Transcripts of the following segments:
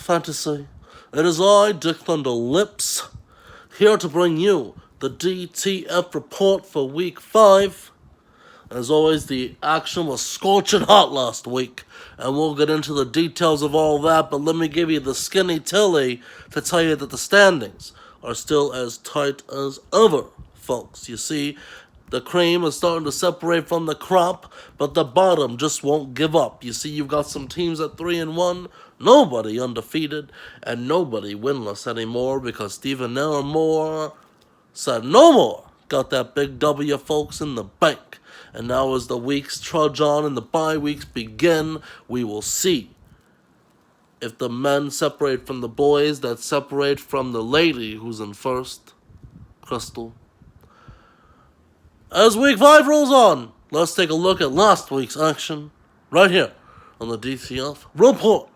Fantasy. It is I, Dick Thunder Lips, here to bring you the DTF report for Week 5. As always, the action was scorching hot last week, and we'll get into the details of all that, but let me give you the skinny tilly to tell you that the standings are still as tight as ever, folks. You see, the cream is starting to separate from the crop, but the bottom just won't give up. You see, you've got some teams at 3-1, nobody undefeated, and nobody winless anymore because Stephen Naramore said no more. Got that big W, folks, in the bank. And now as the weeks trudge on and the bye weeks begin, we will see if the men separate from the boys that separate from the lady who's in first, Crystal. As Week 5 rolls on, let's take a look at last week's action right here on the DTF report.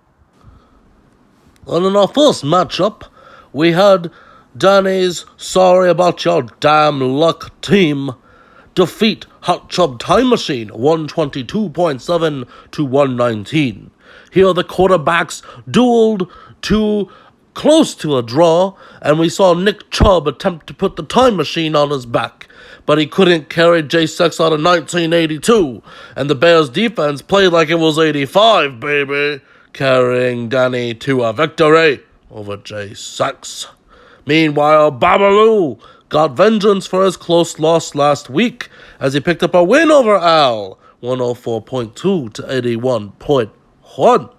And in our first matchup, we had Danny's Sorry About Your Damn Luck team defeat Hot Chub Time Machine 122.7 to 119. Here the quarterbacks dueled to close to a draw, and we saw Nick Chubb attempt to put the time machine on his back, but he couldn't carry J6 out of 1982, and the Bears defense played like it was 85, baby, carrying Danny to a victory over J6. Meanwhile, Babaloo got vengeance for his close loss last week as he picked up a win over Al, 104.2 to 81.1.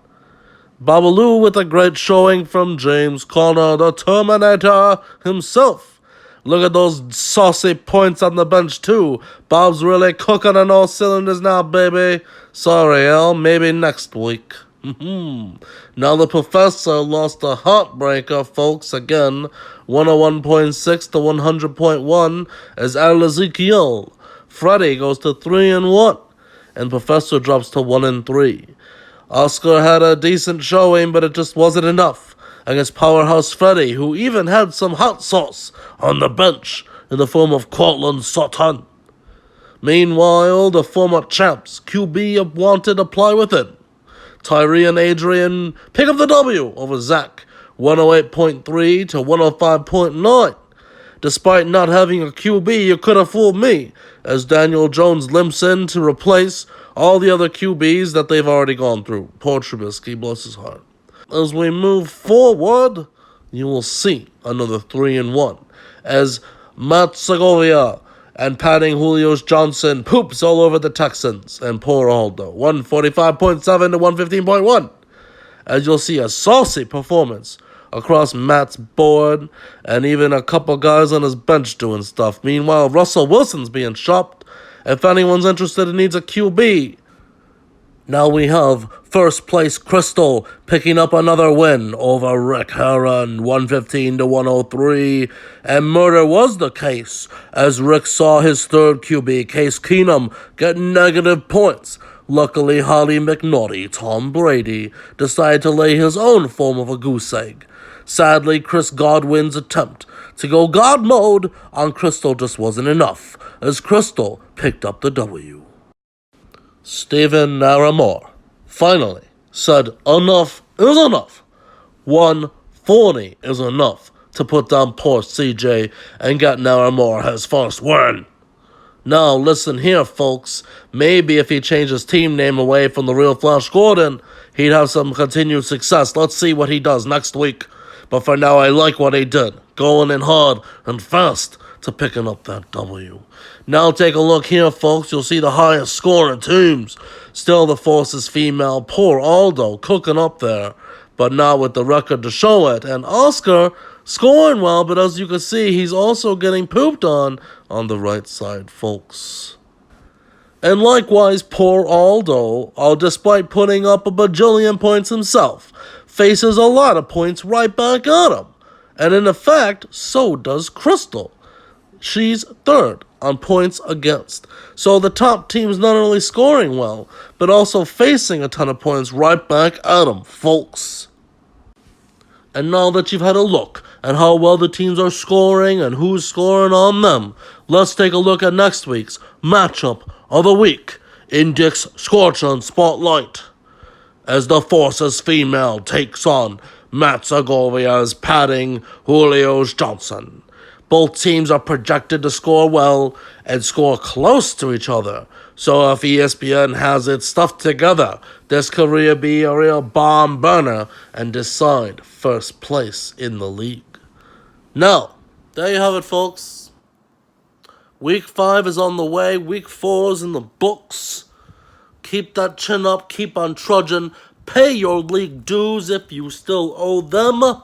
Babaloo with a great showing from James Conner, the Terminator himself. Look at those saucy points on the bench too. Bob's really cooking on all cylinders now, baby. Sorry, Al, maybe next week. Now the professor lost a heartbreaker, folks, again, 101.6 to 100.1, as Al Ezekiel. Freddie goes to 3-1, and Professor drops to 1-3. Oscar had a decent showing, but it just wasn't enough against Powerhouse Freddie, who even had some hot sauce on the bench in the form of Cortland Sutton. Meanwhile, the former champs, QB wanted to play with it. Tyree and Adrian pick up the W over Zach, 108.3 to 105.9. Despite not having a QB, you could have fooled me, as Daniel Jones limps in to replace all the other QBs that they've already gone through. Poor Trubisky, bless his heart. As we move forward, you will see another 3-1, as Matt Segovia and patting Julio's Johnson poops all over the Texans, and poor Aldo, 145.7 to 115.1. As you'll see a saucy performance across Matt's board, and even a couple guys on his bench doing stuff. Meanwhile, Russell Wilson's being shopped. If anyone's interested and needs a QB, now we have first place Crystal picking up another win over Rick Heron, 115 to 103. And murder was the case, as Rick saw his third QB, Case Keenum, get negative points. Luckily, Holly McNaughty, Tom Brady, decided to lay his own form of a goose egg. Sadly, Chris Godwin's attempt to go God mode on Crystal just wasn't enough, as Crystal picked up the W. Stephen Naramore finally said enough is enough. 140 is enough to put down poor CJ and get Naramore his first win. Now listen here, folks. Maybe if he changed his team name away from the real Flash Gordon, he'd have some continued success. Let's see what he does next week. But for now, I like what he did, going in hard and fast to picking up that W. Now take a look here, folks. You'll see the highest scoring teams. Still the force is female. Poor Aldo cooking up there, but not with the record to show it. And Oscar scoring well, but as you can see, he's also getting pooped on the right side, folks. And likewise, poor Aldo, despite putting up a bajillion points himself, faces a lot of points right back at him. And in effect, so does Crystal. She's third on points against. So the top team's not only scoring well, but also facing a ton of points right back at them, folks. And now that you've had a look at how well the teams are scoring and who's scoring on them, let's take a look at next week's matchup of the week in Dick's Scorching Spotlight, as the Forces female takes on Matt Segovia's padding Julio's Johnson. Both teams are projected to score well and score close to each other. So if ESPN has its stuff together, this could really be a real bomb burner and decide first place in the league. Now, there you have it, folks. Week 5 is on the way. Week 4 is in the books. Keep that chin up. Keep on trudging. Pay your league dues if you still owe them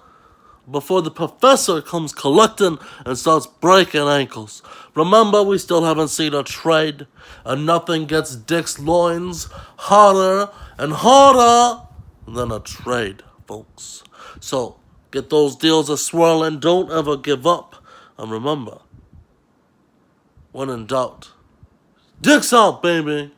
before the professor comes collecting and starts breaking ankles. Remember, we still haven't seen a trade, and nothing gets Dick's loins harder and harder than a trade, folks. So, get those deals a-swirling. Don't ever give up. And remember, when in doubt, Dick's out, baby.